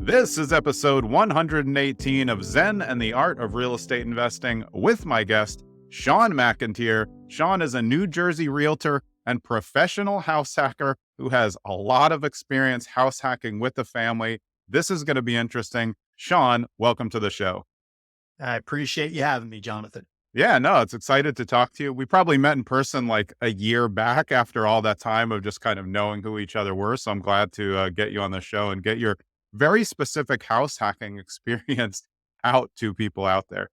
This is episode 118 of Zen and the Art of Real Estate Investing with my guest, Shawn McEnteer. Shawn is a New Jersey realtor and professional house hacker who has a lot of experience house hacking with the family. This is going to be interesting. Shawn, welcome to the show. I appreciate you having me, Jonathan. Yeah, no, it's excited to talk to you. We probably met in person like a year back after all that time of just kind of knowing who each other were. So I'm glad to get you on the show and get your very specific house hacking experience out to people out there.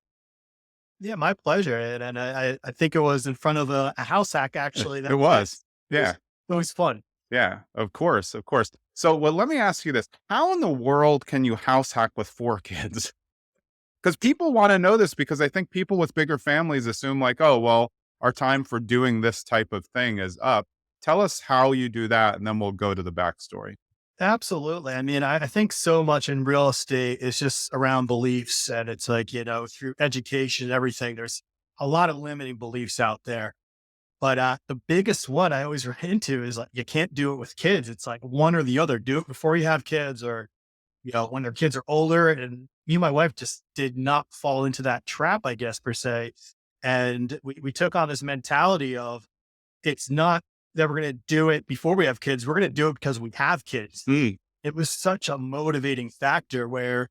Yeah, my pleasure. And I think it was in front of a house hack, actually. It That was. it was, Yeah. it was fun. Yeah. Of course. Of course. So, well, let me ask you this. How in the world can you house hack with 4 kids? Because people want to know this because I think people with bigger families assume like, oh, well, our time for doing this type of thing is up. Tell us how you do that, and then we'll go to the backstory. Absolutely. I mean, I think so much in real estate is just around beliefs. And it's like, through education and everything, there's a lot of limiting beliefs out there. But the biggest one I always run into is like, you can't do it with kids. It's like one or the other. Do it before you have kids or when their kids are older. And me and my wife just did not fall into that trap, I guess, per se. And we took on this mentality of it's not that we're going to do it before we have kids. We're going to do it because we have kids. Mm. It was such a motivating factor where,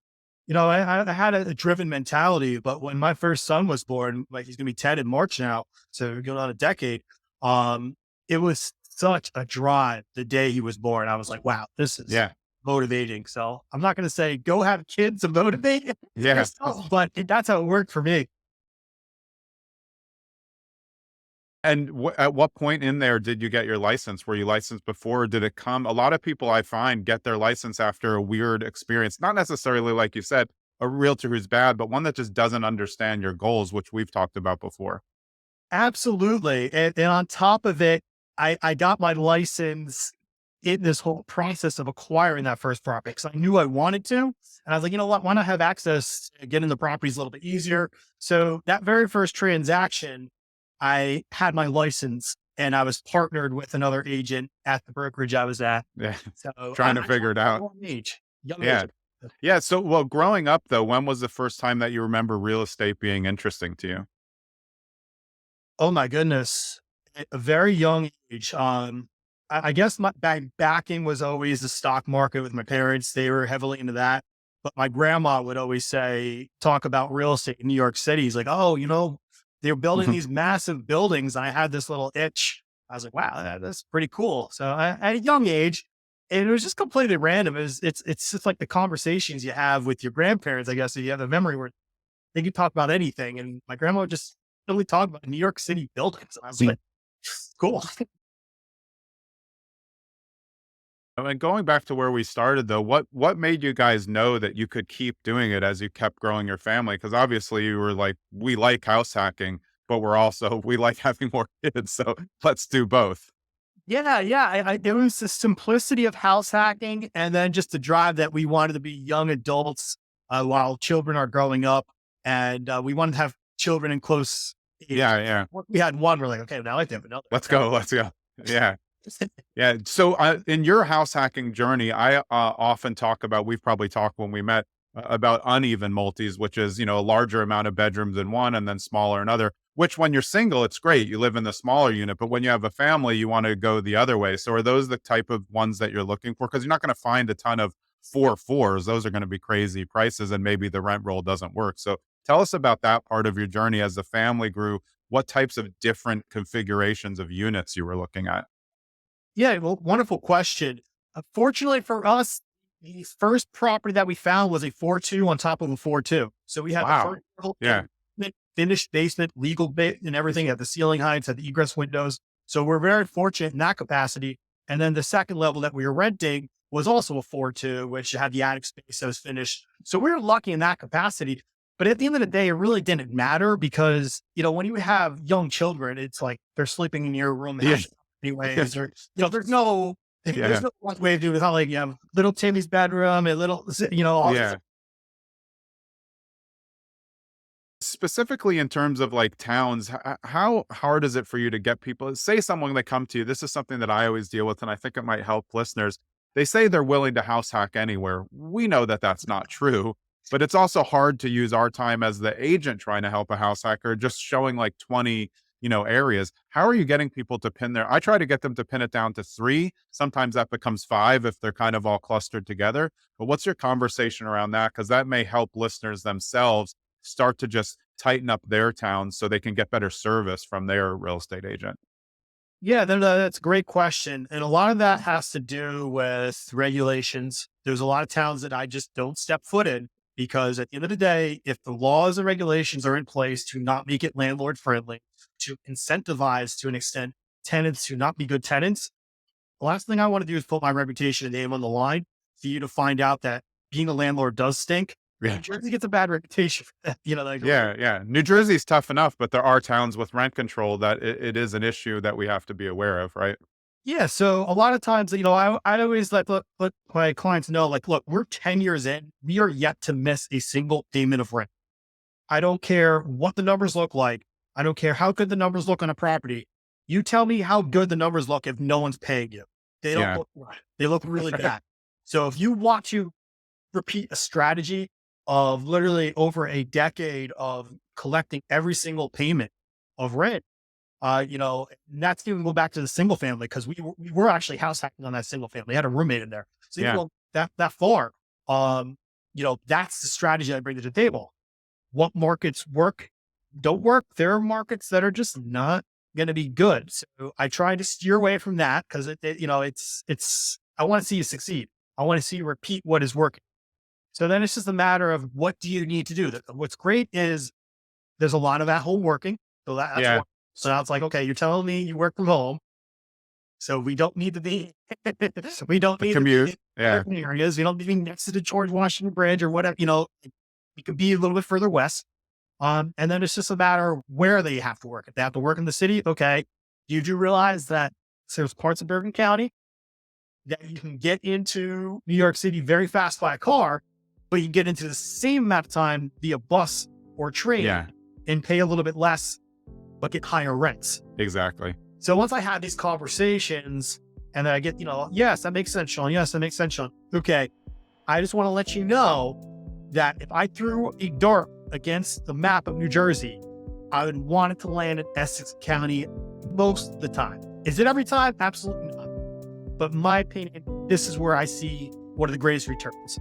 I had a driven mentality, but when my first son was born, like he's going to be 10 in March now, so we're going on a decade. It was such a drive the day he was born. I was like, wow, this is Yeah. motivating. So I'm not going to say go have kids to motivate Yeah. yourself, but that's how it worked for me. And at what point in there did you get your license? Were you licensed before? Or did it come? A lot of people I find get their license after a weird experience, not necessarily like you said, a realtor who's bad, but one that just doesn't understand your goals, which we've talked about before. Absolutely. And on top of it, I got my license in this whole process of acquiring that first property because I knew I wanted to. And I was like, you know what? Why not have access, getting the properties a little bit easier? So that very first transaction, I had my license and I was partnered with another agent at the brokerage I was at. Yeah. So Trying to I figure it out. young age. Yeah. Yeah. So, well, growing up though, when was the first time that you remember real estate being interesting to you? Oh my goodness. At a very young age. I guess my backing was always the stock market with my parents. They were heavily into that. But my grandma would always talk about real estate in New York City. He's like, oh, they're building these massive buildings. And I had this little itch. I was like, wow, that's pretty cool. So at a young age, and it was just completely random. It's just like the conversations you have with your grandparents, I guess, if you have a memory where they could talk about anything. And my grandma would just really talk about New York City buildings. And I was like, cool. And going back to where we started though, what made you guys know that you could keep doing it as you kept growing your family? Because obviously you were like, we like house hacking, but we like having more kids. So let's do both. Yeah, yeah. It was the simplicity of house hacking, and then just the drive that we wanted to be young adults while children are growing up, and we wanted to have children in close age. Yeah. Yeah. We had one. We're like, okay, now I have to have another. Let's go. Let's go. Yeah. Yeah. So in your house hacking journey, I often talk about, we've probably talked when we met about uneven multis, which is, a larger amount of bedrooms in one and then smaller another, which when you're single, it's great. You live in the smaller unit, but when you have a family, you want to go the other way. So are those the type of ones that you're looking for? Because you're not going to find a ton of 4 4s. Those are going to be crazy prices and maybe the rent roll doesn't work. So tell us about that part of your journey as the family grew. What types of different configurations of units you were looking at? Yeah, well, wonderful question. Fortunately for us, the first property that we found was a 4-2 on top of a 4-2. So we had the Wow. first level Yeah. finished basement, legal bit and everything at the ceiling heights, at the egress windows. So we're very fortunate in that capacity. And then the second level that we were renting was also a 4-2, which had the attic space that was finished. So we were lucky in that capacity. But at the end of the day, it really didn't matter because, when you have young children, it's like they're sleeping in your room Yeah. anyways, or, there's no, Yeah. there's no one way of doing it. It's not like you have little Timmy's bedroom and little, all this. Yeah. Specifically in terms of like towns, how hard is it for you to get people, say someone that come to you? This is something that I always deal with, and I think it might help listeners. they say they're willing to house hack anywhere. We know that that's not true, but it's also hard to use our time as the agent trying to help a house hacker, just showing like 20, areas. How are you getting people to pin I try to get them to pin it down to three. Sometimes that becomes five if they're kind of all clustered together. But what's your conversation around that? Because that may help listeners themselves start to just tighten up their towns so they can get better service from their real estate agent. Yeah, that's a great question. And a lot of that has to do with regulations. There's a lot of towns that I just don't step foot in because at the end of the day, if the laws and regulations are in place to not make it landlord friendly, to incentivize to an extent tenants to not be good tenants, the last thing I want to do is put my reputation and name on the line for you to find out that being a landlord does stink. Yeah. New Jersey gets a bad reputation for that. Yeah, yeah. New Jersey's tough enough, but there are towns with rent control that it is an issue that we have to be aware of, right? Yeah. So a lot of times, I always let my clients know, like, look, we're 10 years in. We are yet to miss a single payment of rent. I don't care what the numbers look like. I don't care how good the numbers look on a property. You tell me how good the numbers look if no one's paying you. They don't Yeah. look right. They look really bad. So if you want to repeat a strategy of literally over a decade of collecting every single payment of rent, and that's even go back to the single family because we were actually house hacking on that single family. I had a roommate in there, so even Yeah. go that far, that's the strategy I bring to the table. What markets work, don't work. There are markets that are just not going to be good. So I try to steer away from that because it's. I want to see you succeed. I want to see you repeat what is working. So then it's just a matter of what do you need to do. What's great is there's a lot of at home working. So that's Yeah. one. So now it's like, okay, you're telling me you work from home. So we don't need to be, we don't The need to be commute. in Yeah. certain areas. We don't need to be next to the George Washington Bridge or whatever, we could be a little bit further west. And then it's just a matter of where they have to work. If they have to work in the city, okay. You do realize that there's parts of Bergen County that you can get into New York City very fast by a car, but you can get into the same amount of time via bus or train Yeah. and pay a little bit less, but get higher rents. Exactly. So once I have these conversations and then I get, yes, that makes sense, Shawn. Yes, that makes sense, Shawn. Okay. I just want to let you know that if I threw a dart against the map of New Jersey, I would want it to land in Essex County most of the time. Is it every time? Absolutely not. But in my opinion, this is where I see one of the greatest returns.